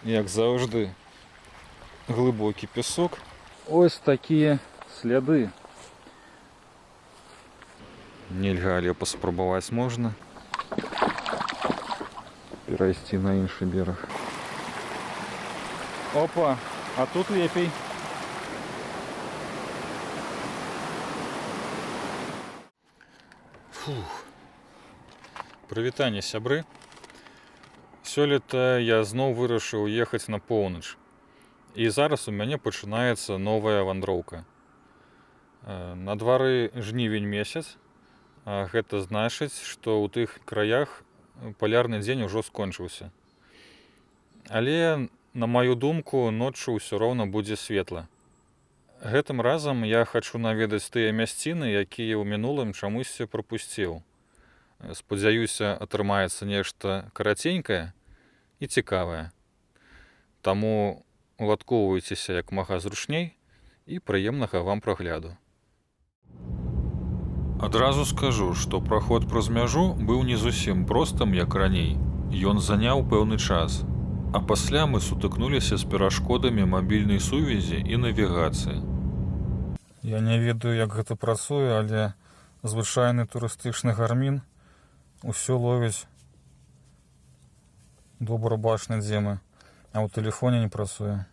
як завжди, глибокий пісок. Ось такі сліди. Нельга, але паспрабаваць можна. Перайсці на іншы берег. Опа, а тут лепей. Фух. Прывітанне, сябры. Сёлета я зноў вырашыў ехаць на поўнач. І зараз у мяне пачынаецца новая вандроўка. На двары жнівень месяц. Гэта значыць, што ў тых краях палярны дзень ужо скончыўся. Але, на маю думку, ноччу ўсё роўна будзе светла. Гэтым разам я хачу наведаць тыя мясціны, якія ў мінулым чамусьці прапусціў. Спадзяюся, атрымаецца нешта караценькае і цікавае. Таму уладкоўвайцеся як мага зручней і прыемнага вам прагляду. Адразу скажу, што праход праз мяжу быў не зусім простым, як раней. Ён заняў пэўны час. А пасля мы сутыкнуліся з перашкодамі мабільнай сувязі і навігацыі. Я не ведаю, як гэта працуе, але звычайны турыстычны гармін усё ловіць. Добра бачна, дзе мы, а ў тэлефоне не працуе.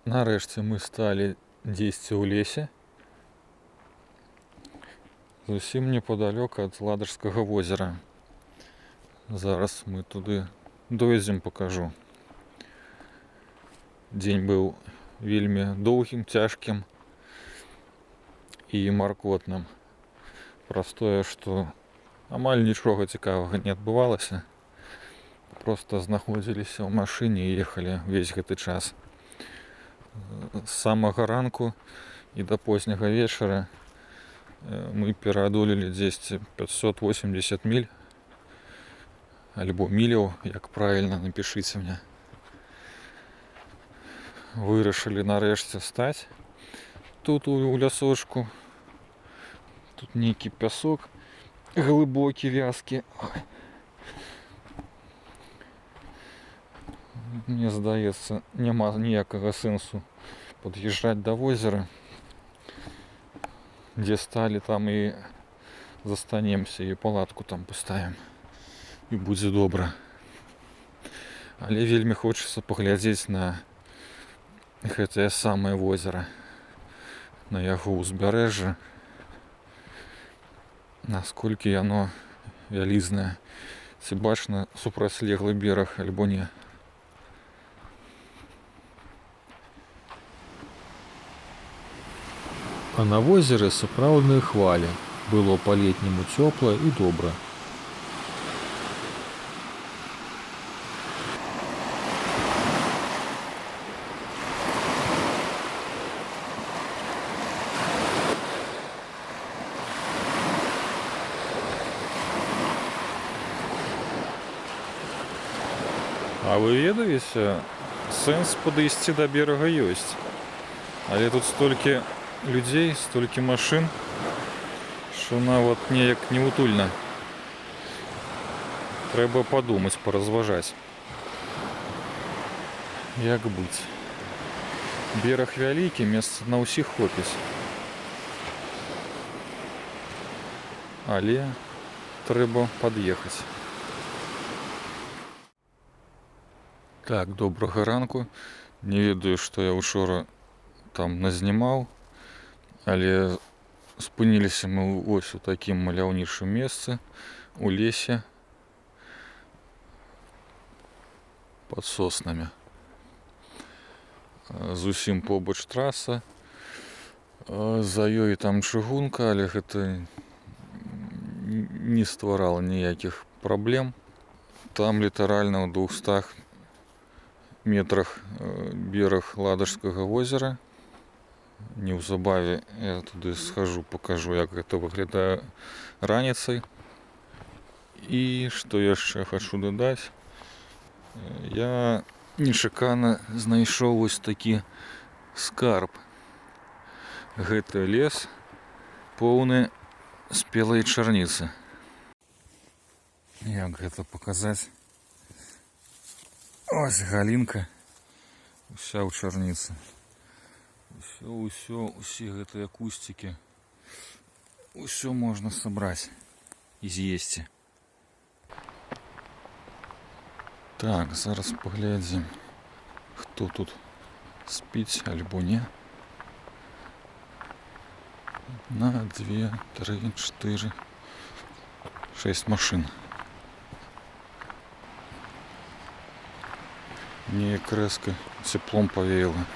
Нарэшце мы сталі дзесьці ў лесе. Зусім непадалёк ад Ладажскага возера. Зараз мы туды дойдзем, пакажу. Дзень быў вельмі доўгім, цяжкім і маркотным. Праз тое, што амаль нічога цікавага не адбывалася. Проста знаходзіліся ў машыне і ехалі ўвесь гэты час. З самага ранку і да позняга вечара мы пераадолелі дзесьці 580 міль. Альбо міляў, як правільна, напішыце мне. Вырашылі нарэшце стаць тут у лясочку. Тут нейкі пясок глыбокі, вязкі. Мне здаецца, няма ніякага сэнсу пад'язджаць да возера. Дзе сталі, там і застанемся, і палатку там паставім. І будзе добра. Але вельмі хочацца паглядзець на гэтае самае возера, на яго ўзбярэжжа, насколькі яно вялізнае, ці бачна супрацьлеглы бераг альбо не. А на возеры сапраўдныя хвалі. Было па-летняму цёпла і добра. А вы ведаеце, сэнс падысці да берага ёсць. Але тут столькі людзей, столькі машын, што нават неяк неутульна. Трэба падумаць, паразважаць. Як быць? Бераг вялікі, месца на ўсіх хопіць. Але трэба пад'ехаць. Так, добрага ранку. Не ведаю, што я учора там назнімаў, але спыніліся мы ось у такім маляўнічым месцы, у лесе, пад соснамі. Зусім побач траса, за ёй там чыгунка, але гэта не стварала ніякіх праблем. Там літаральна ў 200 метрах бераг Ладажскага возера. Неўзабаве я туды схожу, пакажу, як гэта выглядае раніцай. І што яшчэ хачу дадаць, я нечакана знайшоў вось такі скарб. Гэта лес поўны спелай чарніцы. Як гэта паказаць? Ось галінка. Уся ў чарніцы. Усе гэтыя кусцікі. Усё можна сабраць і з'есці. Так, зараз паглядзім, хто тут спіць альбо не. 1, 2, 3, 4, 6 машин. Неяк рэзка цеплом павеяла.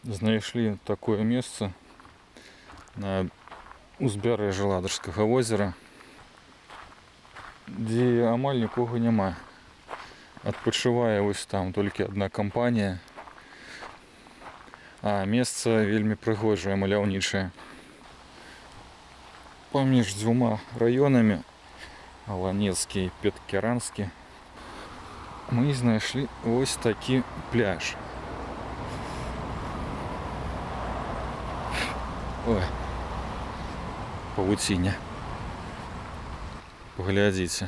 Знайшлі такое месца на узбярэжжы Ладожскага возера, дзе амаль нікога няма. Адпачывае вось там толькі адна кампанія. А месца вельмі прыгожае, маляўнічае. Паміж дзвюма раёнамі, Аланецкі і Петкеранскі, мы знайшлі вось такі пляж. Ой, павуціння. Паглядзіце.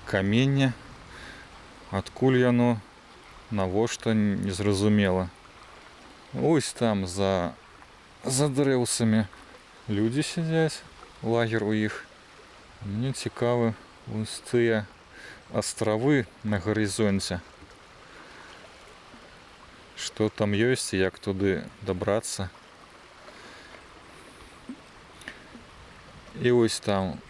Каменне. Адкуль яно, навошта, незразумела. Ось там за дрэўцамі людзі сядзяць, лагер у іх. Мне цікавы вось тыя астравы на гарызонце. Што там ёсць і як туды дабрацца. І ось там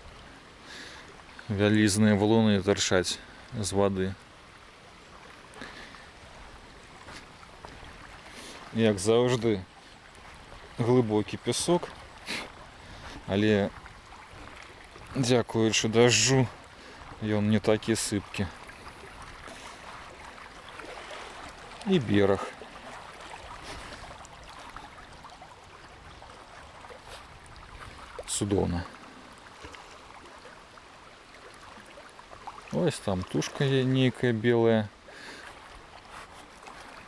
вялізныя валуны тарчаць з вады. Як заўжды, глыбокі пясок, але дзякуючы дажджу ён не такі сыпкі. І бераг. Цудоўна. Ось там тушка нейкая белая.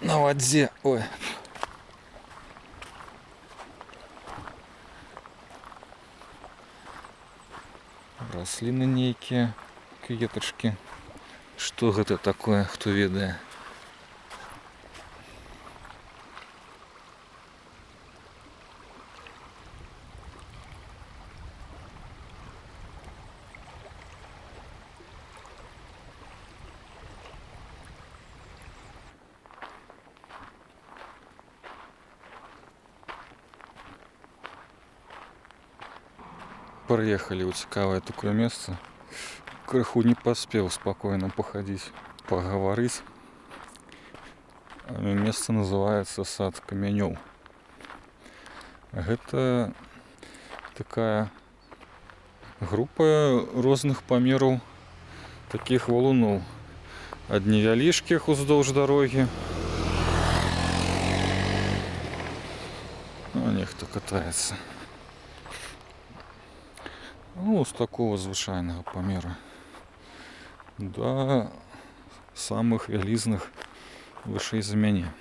На вадзе. Ой. Расліны нейкія, кветачкі. Што гэта такое, хто ведае? Приехали ў цікавае такое месца. Крыху не паспеў спакойна пахадзіць, пагаварыць. Месца называецца Сад камянёў. Гэта такая група розных памераў такіх валуноў. Ад невялічкіх уздоўж дарогі. Нехта катаецца. Ну, з такого звычайнага памера да самых вялізных вышэй за мяне.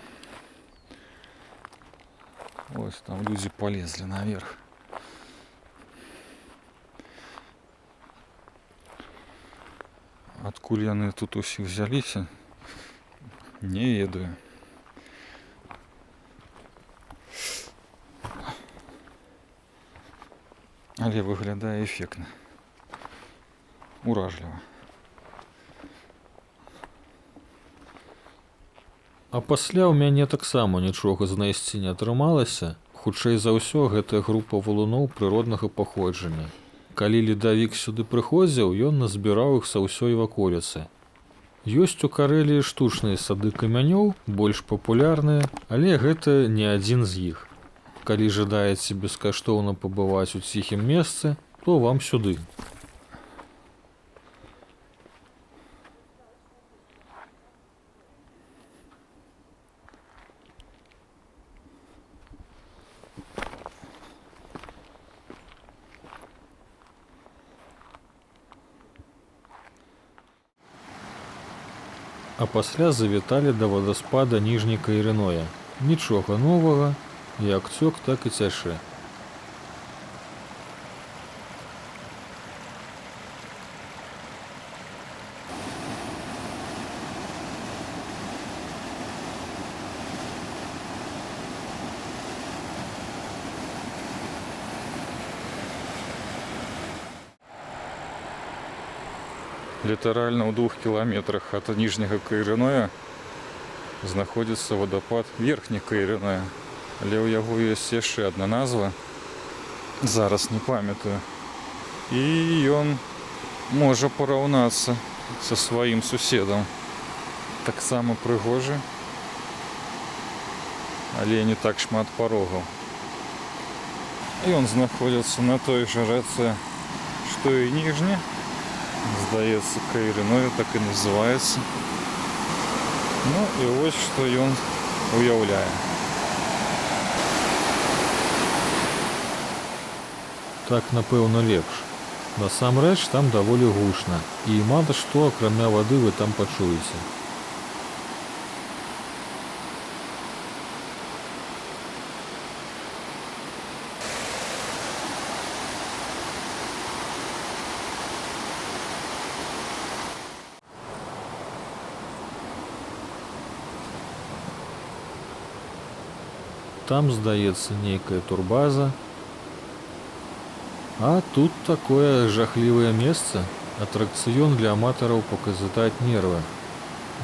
Ось там людзі полезлі наверх. Адкуль яны тут усе взяліся, не ведаю. Але выглядае эфектна. Уражліва. А пасля ў мяне таксама нічога знайсці не атрымалася. Хутчэй за ўсё, гэта група валуноў прыроднага паходжання. Калі ледавік сюды прыходзіў, ён назбіраў іх са ўсёй ваколіцы. Ёсць у Карэліі штучныя сады камянёў, больш папулярныя, але гэта не адзін з іх. Калі жадаеце бескаштоўна пабываць у ціхім месцы, то вам сюды. А пасля завіталі да вадаспада Ніжняка Ірыноя. Нічога новага, як цёк, так і цячэ. Літаральна ў 2 кіламетрах ад Ніжняга Ірыноя знаходзіцца вадапад Верхняга Ірыноя. Але ў яго ёсць яшчэ адна назва, зараз не памятаю. І ён можа параўнацца са сваім суседам. Таксама прыгожы, але не так шмат парогаў. Ён знаходзіцца на той жа рацэ, што і ніжні. Здаецца, Ірыноя так і называецца. Ну і вось што ён уяўляе. Так, напэўна, лепш. Насамрэч, там даволі гучна, і мала што, акрамя вады, вы там пачуеце. Там, здаецца, нейкая турбаза. А тут такое жахлівае месца. Атракцыён для аматараў паказытаць нервы.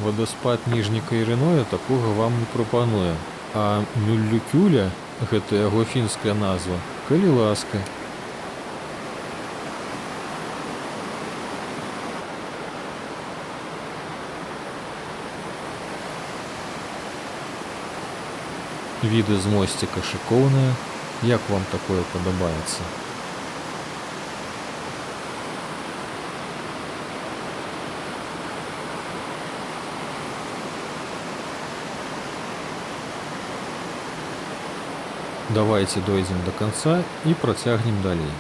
Вадаспад Ніжняка Ірыноя такога вам не прапануе. А Мюллюкюля, гэта яго фінская назва, калі ласка. Віды з мосціка шыкоўныя. Як вам такое падабаецца? Давайте дойдзем до канца і працягнем далей.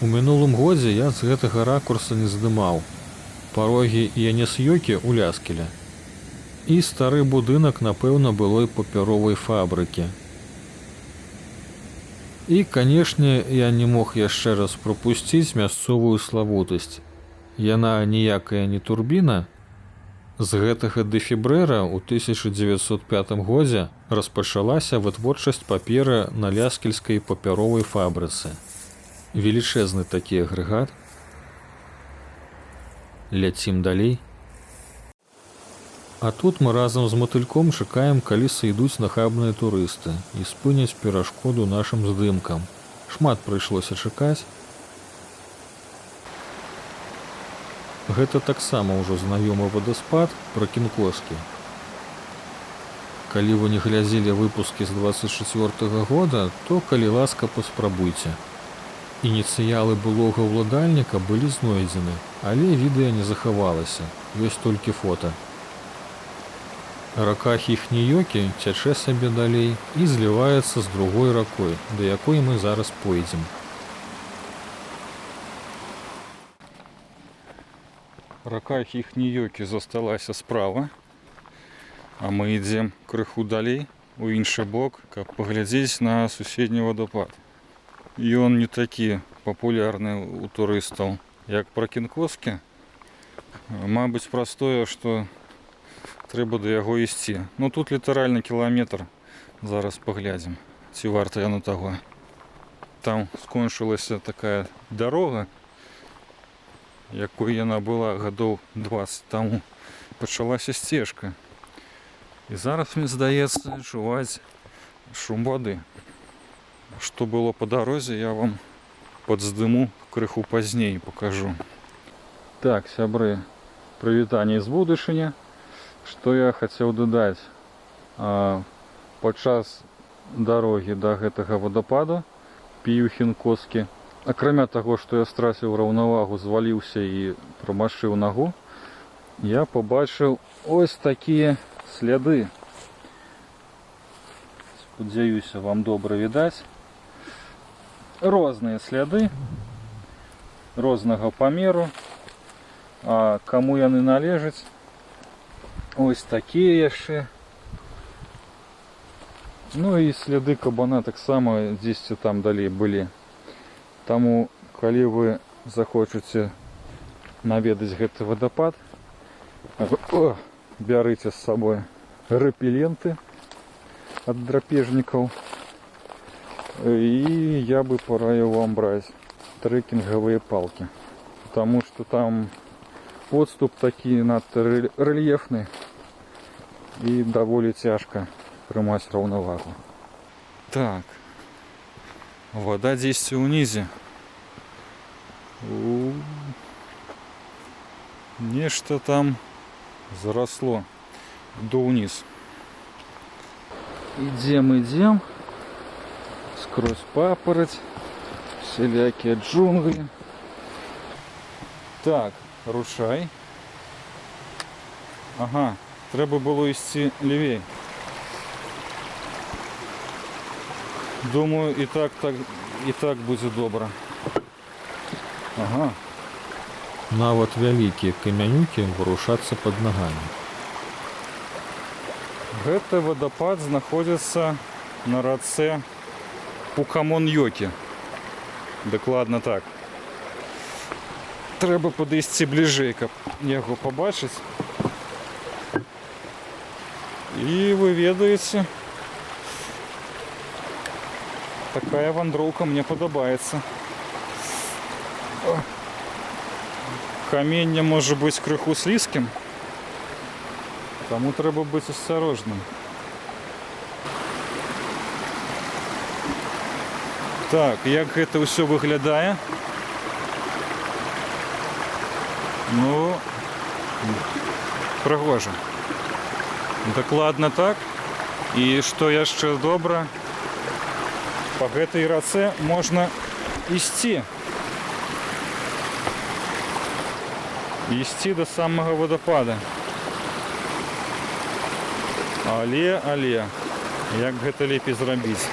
У мінулым годзе я з гэтага ракурса не здымаў. Парогі Янісьёкі ў Ляскеля. І стары будынак, напэўна, былой папяровай фабрыкі. І, канешне, я не мог яшчэ раз прапусціць мясцовую славутасць. Яна ніякая не турбіна. З гэтага дэфібрэра ў 1905 годзе распачалася вытворчасць паперы на ляскельскай папяровай фабрыцы. Велічэзны такі агрэгат. Ляцім далей. А тут мы разам з матыльком чакаем, калі сыйдуць нахабныя турысты і спыняць перашкоду нашым здымкам. Шмат прыйшлося чакаць. Гэта таксама ўжо знаёмы вадаспад Пракінкоскі. Калі вы не глядзелі выпускі з 24 года, то, калі ласка, паспрабуйце. Ініцыялы былога ўладальніка былі знойдзены, але відэа не захавалася, ёсць толькі фота. Рака Хіхніёкі цячэ сабе далей і зліваецца з другой ракой, да якой мы зараз пойдзем. Рака Хіхніёкі засталася справа, а мы ідзем крыху далей у іншы бок, каб паглядзець на суседні вадапад. Ён не такі папулярны у турыстаў, як Пракінкоскі. Мабыць, праз тое, што трэба да яго ісці. Ну тут літаральна кіламетр. Зараз паглядзім, ці варта яно таго. Там скончылася такая дарога, якой яна была гадоў 20 таму. Пачалася сцежка. І зараз, мне здаецца, чуваць шум вады. Што было па дарозе, я вам подздыму крыху пазней покажу. Так, сябры, прывітанне з будучыні. Што я хацеў дадаць? Падчас дарогі да гэтага вадападу Піюхін-Коскі, акрамя таго, што я страціў раўнавагу, зваліўся і прамашыў нагу, я побачыў ось такія сляды. Спадзяюся, вам добра відаць. Розныя сляды, рознага памеру. А каму яны належаць? Ось такія яшчэ. Ну і сляды кабана таксама дзесьці там далей былі. Таму, калі вы захочаце наведаць гэты вадапад, бярыце з сабой рэпеленты ад драпежнікаў. І я бы параіў вам браць трэкінгавыя палкі. Таму што там подступ такі надта рэльефны і даволі цяжка трымаць раўнавагу. Так. Вода дзесьці ўнізе. Нешта там заросло доўніз. Ідзем. Скрозь папараць, всялякія джунглі. Так, рушай. Ага, трэба было ісці левей. Думаю, і так будзе добра. Ага. Нават вялікія камянюкі варушацца пад нагамі. Гэты вадапад знаходзіцца на рацэ Пукамон-Йокі. Дакладна так. Трэба падысці бліжэй, каб яго пабачыць. І вы ведаеце, такая вандроўка мне падабаецца. Каменне можа быць крыху слізкім, таму трэба быць асцярожным. Так, як гэта ўсё выглядае? Ну, прыгожа. Дакладна так. І што яшчэ добра, па гэтай рацэ можна ісці. Ісці да самага вадапада. Але, як гэта лепей зрабіць?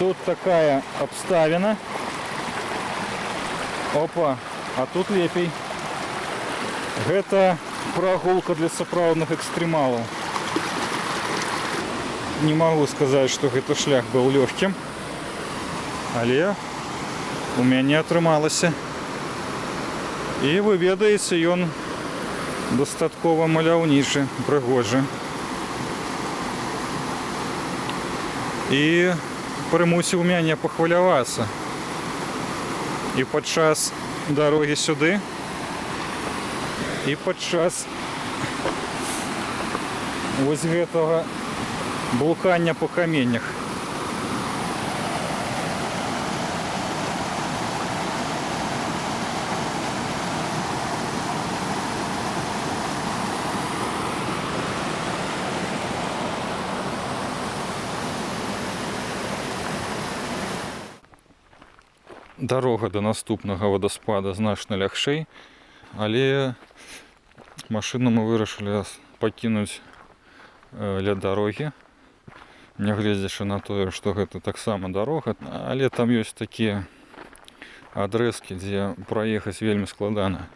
Тут такая абставіна. Опа, а тут лепей. Гэта прагулка для сапраўдных экстрэмалаў. Не магу сказаць, што гэты шлях быў лёгкім, але у мяне атрымалася. І вы ведаеце, ён дастаткова маляўнічы, прыгожы. І прымусіў мяне пахвалявацца. І падчас дарогі сюды, і падчас вось гэтага блукання по каменнях. Дарога да наступнага вадаспада значна лягчэй, але машыну мы вырашылі пакінуць ля дарогі, нягледзячы на тое, што гэта таксама дарога, але там ёсць такія адрэзкі, дзе праехаць вельмі складана.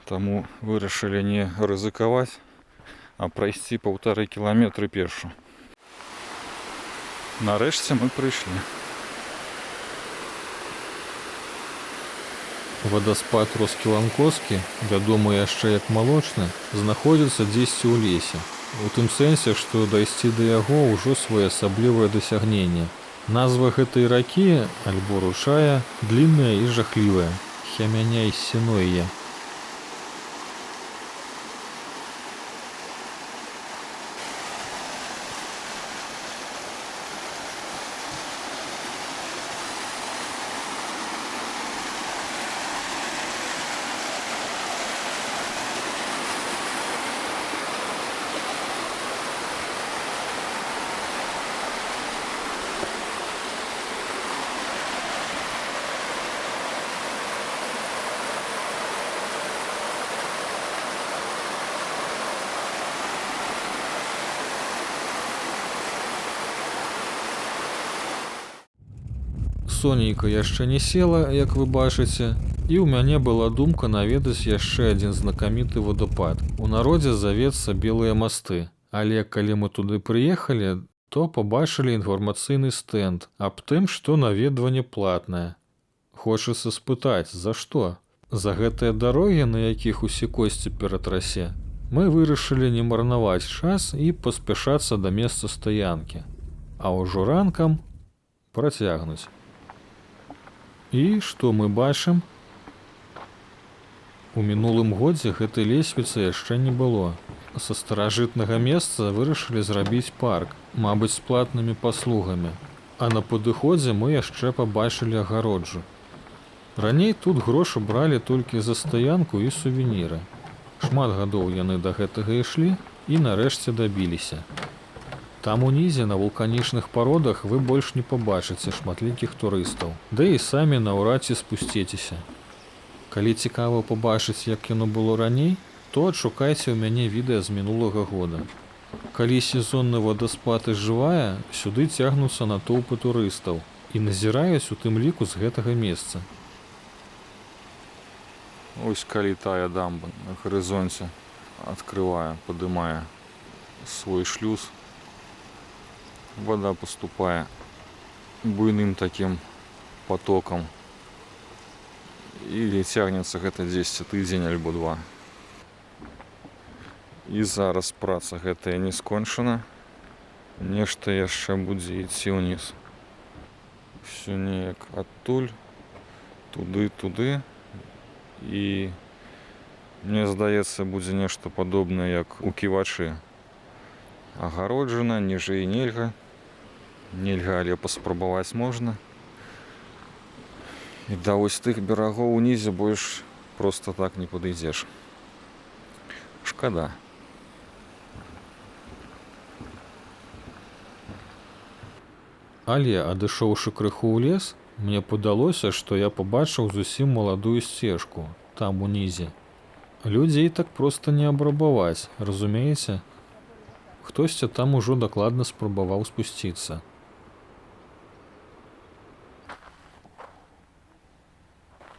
Таму вырашылі не рызыкаваць, а прайсці 1,5 кіламетры пешу. Нарэшце мы прыйшлі. Вадаспад Роскіланкоскі, вядомы яшчэ як малочны, знаходзіцца дзесьці ў лесе. У тым сэнсе, што дайсці да яго ўжо своеасаблівае дасягненне. Назва гэтай ракі, альбо ручая, длінная і жахлівая – Хямяняй-Сінойе. Сонейка яшчэ не села, як вы бачыце, і ў мяне была думка наведаць яшчэ адзін знакаміты вадапад. У народзе завецца Белыя масты, але калі мы туды прыехалі, то побачылі інфармацыйны стэнд аб тым, што наведванне платнае. Хочацца спытаць, за што? За гэтыя дарогі, на якіх усе косці ператрасе, мы вырашылі не марнаваць час і паспяшацца да месца стаянкі, а ўжо ранкам працягнуць. І што мы бачым? У мінулым годзе гэтай лесвіцы яшчэ не было. Са старажытнага месца вырашылі зрабіць парк, мабыць, з платнымі паслугамі. А на падыходзе мы яшчэ пабачылі агароджу. Раней тут грошы бралі толькі за стаянку і сувеніры. Шмат гадоў яны да гэтага ішлі і нарэшце дабіліся. Там унізе на вулканічных пародах вы больш не пабачыце шматлікіх турыстаў, да і самі наўрад ці спусцецеся. Калі цікава пабачыць, як яно было раней, то адшукайце ў мяне відэа з мінулага года. Калі сезонны вадаспад іжывае, сюды цягнуцца натоўпы турыстаў і назіраюць у тым ліку з гэтага месца. Ось калі тая дамба на гарызонце адкрывае, падымае свой шлюз, вода поступае буйным такім потокам. І цягнецца гэта 10 тыдзень альбо 2. І зараз праца гэтая не скончана. Нешта яшчэ будзе ісці ўніз. Всё неяк адтуль, туды. І мне здаецца, будзе нешта падобнае, як у Ківачы. Агароджана, ніжэй нельга. Нельга, але паспрабаваць можна. І да вось тых берагоў унізе больш проста так не падыдзеш. Шкада. Але, адышоўшы крыху ў лес, мне падалося, што я пабачыў зусім маладую сцежку, там унізе. Людзей так проста не абрабаваць, разумееце? Хтосьці там ужо дакладна спрабаваў спусціцца.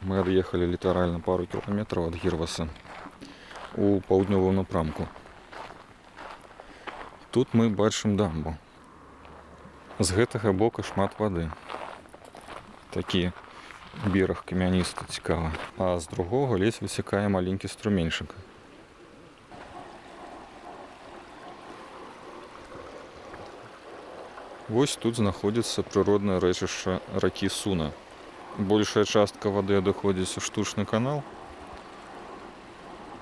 Мы ад'ехалі літаральна пару кіламетраў ад Гірваса у паўднёвым напрамку. Тут мы бачым дамбу. З гэтага бока шмат вады. Такі бераг камяністы, цікава. А з другога ледзь высякае маленькі струменьчык. Вось тут знаходзіцца прыроднае рэчышча ракі Суна. Большая частка вады адыходзіць у штучны канал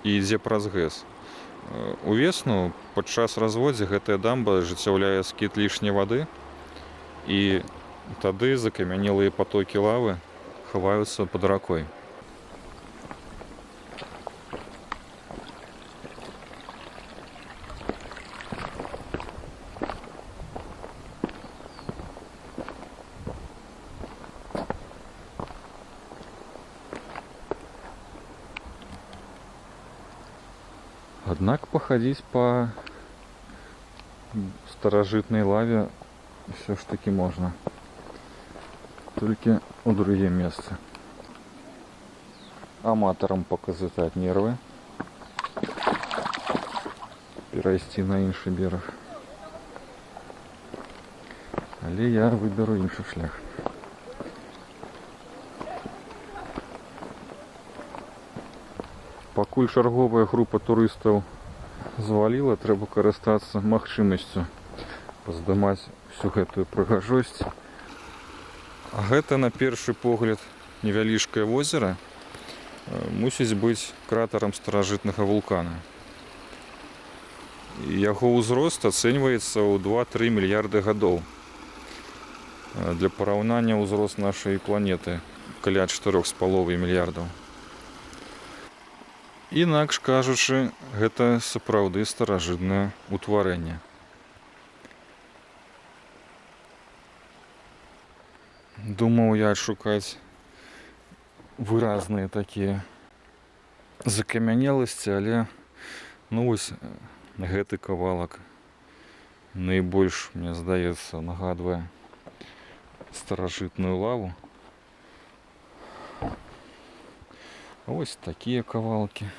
і ідзе праз ГЭС. Увесну падчас разводдзя гэтая дамба ажыццяўляе скід лішняй вады, і тады закамянелыя патокі лавы хаваюцца пад ракой. Аднак пахадзіць па старажытнай лаве ўсё ж такі можна. Толькі ў другім месцы. Аматарам паказытаць нервы. Перайсці на іншы бераг. Але я выберу іншы шлях. Пакуль чарговая група турыстаў зваліла, трэба карыстацца магчымасцю паздымаць всю гэтую прыгажосць. А гэта, на першы погляд, невялічкае возера мусіць быць кратарам старажытнага вулкана. Яго ўзрост ацэньваецца ў 2-3 мільярды гадоў. Для параўнання ўзрост нашай планеты каля 4,5 мільярдаў. Інакш кажучы, гэта сапраўды старажытнае ўтварэнне. Думаў я шукаць выразныя такія закамянеласці, але вось гэты кавалак найбольш, мне здаецца, нагадвае старажытную лаву. Ось такія кавалкі.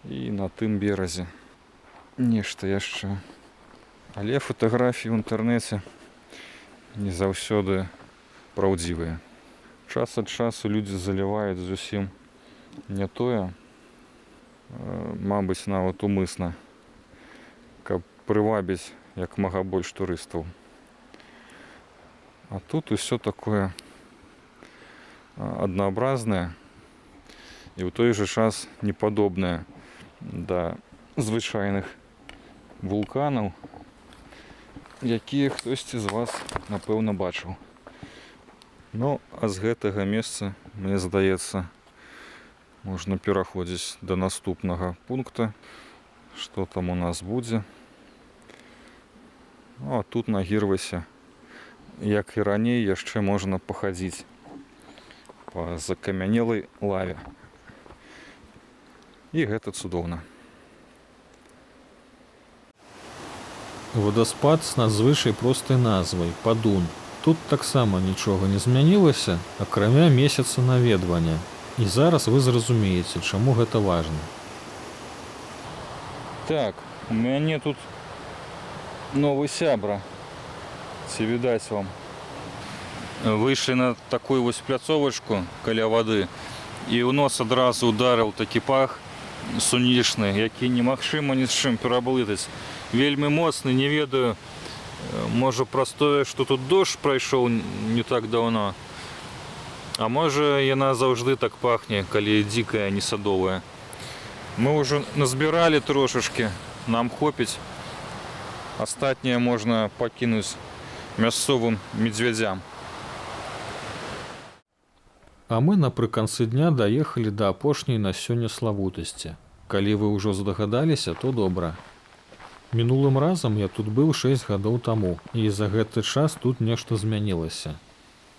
І на тым беразе нешта яшчэ. Але фатаграфіі ў інтэрнэце не заўсёды праўдзівыя. Час ад часу людзі заліваюць зусім не тое, мабыць, нават умысна, каб прывабіць як мага больш турыстаў. А тут усё такое аднаобразнае і ў той жа час непадобнае да звычайных вулканаў, якія хтосьці з вас, напэўна, бачыў. Ну, а з гэтага месца, мне здаецца, можна пераходзіць да наступнага пункта, што там у нас будзе. Ну, а тут на Гірвасе, як і раней, яшчэ можна пахадзіць па закамянелай лаве. І гэта цудоўна. Вадаспад з надзвычай простай назвай Падун. Тут таксама нічога не змянілася, акрамя месяца наведвання. І зараз вы зразумееце, чаму гэта важна. Так, у мяне тут новы сябра. Ці відаць вам. Выйшлі на такую вось пляцовачку каля вады, і ў нос адразу ударыў такі пах сунечны, які немагчыма ні з чым пераблытаць. Вельмі моцны, не ведаю, можа праз тое, што тут дождж прайшоў не так даўно. А можа яна заўжды так пахне, калі дзікая, не садовая. Мы ўжо назбіралі трошачкі, нам хопіць. Астатняе можна пакінуць мясцовым медвядзям. А мы напрыканцы дня даехалі да апошняй на сёння славутасці. Калі вы ўжо здагадаліся, то добра. Мінулым разам я тут быў 6 гадоў таму, і за гэты час тут нешта змянілася.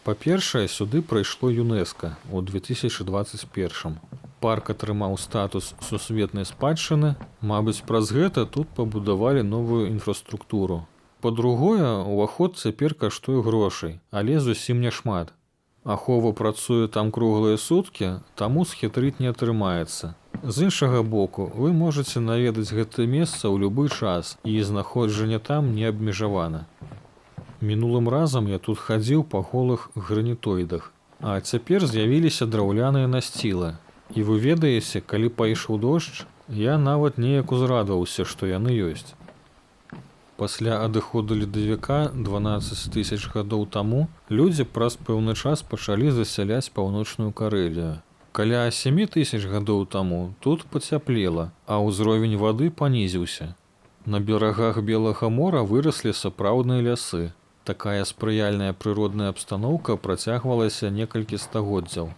Па-першае, сюды прыйшло ЮНЕСКО ў 2021. Парк атрымаў статус сусветнай спадчыны, мабыць, праз гэта тут пабудавалі новую інфраструктуру. Па-другое, уваход цяпер каштуе грошай, але зусім няшмат. Ахова працуе там круглыя суткі, таму схітрыць не атрымаецца. З іншага боку, вы можаце наведаць гэта месца ў любы час, і знаходжанне там не абмежавана. Мінулым разам я тут хадзіў па голых гранітоідах, а цяпер з'явіліся драўляныя насцілы. І вы ведаеце, калі пайшоў дождж, я нават неяк узрадаваўся, што яны ёсць. Пасля адыходу ледавіка 12 000 гадоў таму людзі праз пэўны час пачалі засяляць паўночную Карэлію. Каля 7 000 гадоў таму тут пацяплела, а ўзровень вады панізіўся. На берагах Белага мора выраслі сапраўдныя лясы. Такая спрыяльная прыродная абстаноўка працягвалася некалькі стагоддзяў.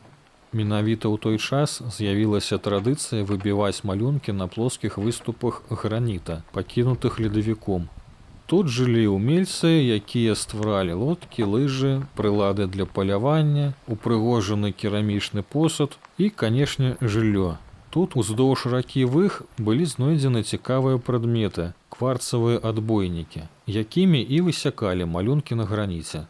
Менавіта ў той час з'явілася традыцыя выбіваць малюнкі на плоскіх выступах граніта, пакінутых ледавіком. Тут жылі ўмельцы, якія стваралі лодкі, лыжы, прылады для палявання, упрыгожаны керамічны посуд і, канешне, жыллё. Тут уздоўж ракі Вых былі знойдзены цікавыя прадметы, кварцавыя адбойнікі, якімі і высякалі малюнкі на граніце.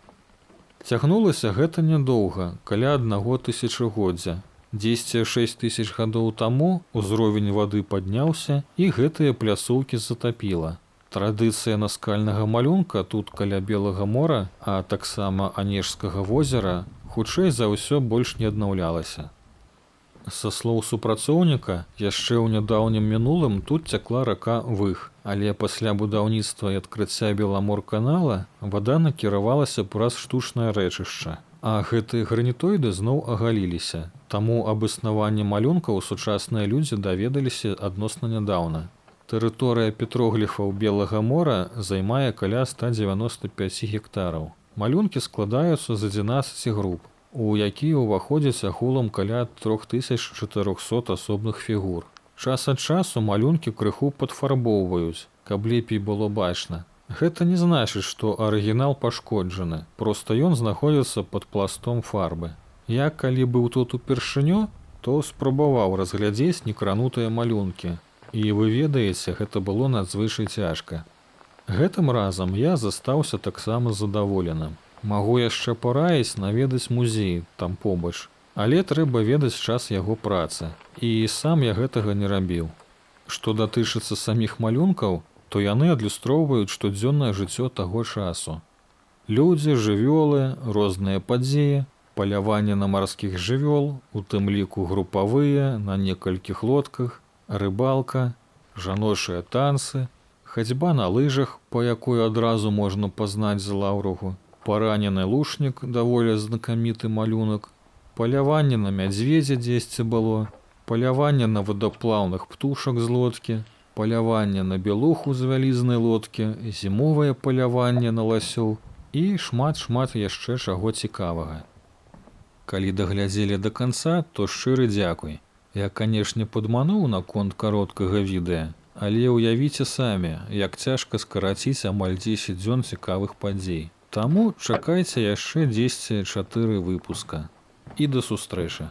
Цягнулася гэта нядоўга, каля 1 тысячагоддзя. 10-6 000 гадоў таму ўзровень вады падняўся, і гэтыя пляцоўкі затапіла. Традыцыя наскальнага малюнка тут каля Белага мора, а таксама Анежскага возера, хутчэй за ўсё больш не аднаўлялася. Са слоў супрацоўніка, яшчэ ў нядаўнім мінулым тут цякла рака Вых, але пасля будаўніцтва і адкрыцця Беламор-канала вада накіравалася праз штучнае рэчышча. А гэтыя гранітоіды зноў агаліліся, таму аб існаванні малюнкаў сучасныя людзі даведаліся адносна нядаўна. Тэрыторыя петрогліфаў Белага мора займае каля 195 гектараў. Малюнкі складаюцца з 11 груп, у якія ўваходзяць агулам каля 3400 асобных фігур. Час ад часу малюнкі крыху падфарбоўваюць, каб лепей было бачна. Гэта не значыць, што арыгінал пашкоджаны, проста ён знаходзіцца пад пластом фарбы. Я, калі быў тут упершыню, то спрабаваў разглядзець некранутыя малюнкі. І вы ведаеце, гэта было надзвычай цяжка. Гэтым разам я застаўся таксама задаволеным. Магу яшчэ параіць наведаць музей там побач. Але трэба ведаць час яго працы, і сам я гэтага не рабіў. Што датычыцца саміх малюнкаў, то яны адлюстроўваюць штодзённае жыццё таго часу. Людзі, жывёлы, розныя падзеі, паляванне на марскіх жывёл, у тым ліку групавыя, на некалькіх лодках, рыбалка, жаночыя танцы, хадзьба на лыжах, па якой адразу можна пазнаць з лаўругу, паранены лушнік, даволі знакаміты малюнак, паляванне на мядзведзя дзесьці было, паляванне на вадаплаўных птушак з лодкі, паляванне на белуху з вялізнай лодкі, зімовае паляванне на ласёў і шмат-шмат яшчэ чаго цікавага. Калі даглядзелі да канца, то шчыры дзякуй. Я, канешне, падмануў наконт кароткага відэа, але ўявіце самі, як цяжка скараціць амаль 10 дзён цікавых падзей. Таму чакайце яшчэ 10-4 выпуска. І да сустрэчы.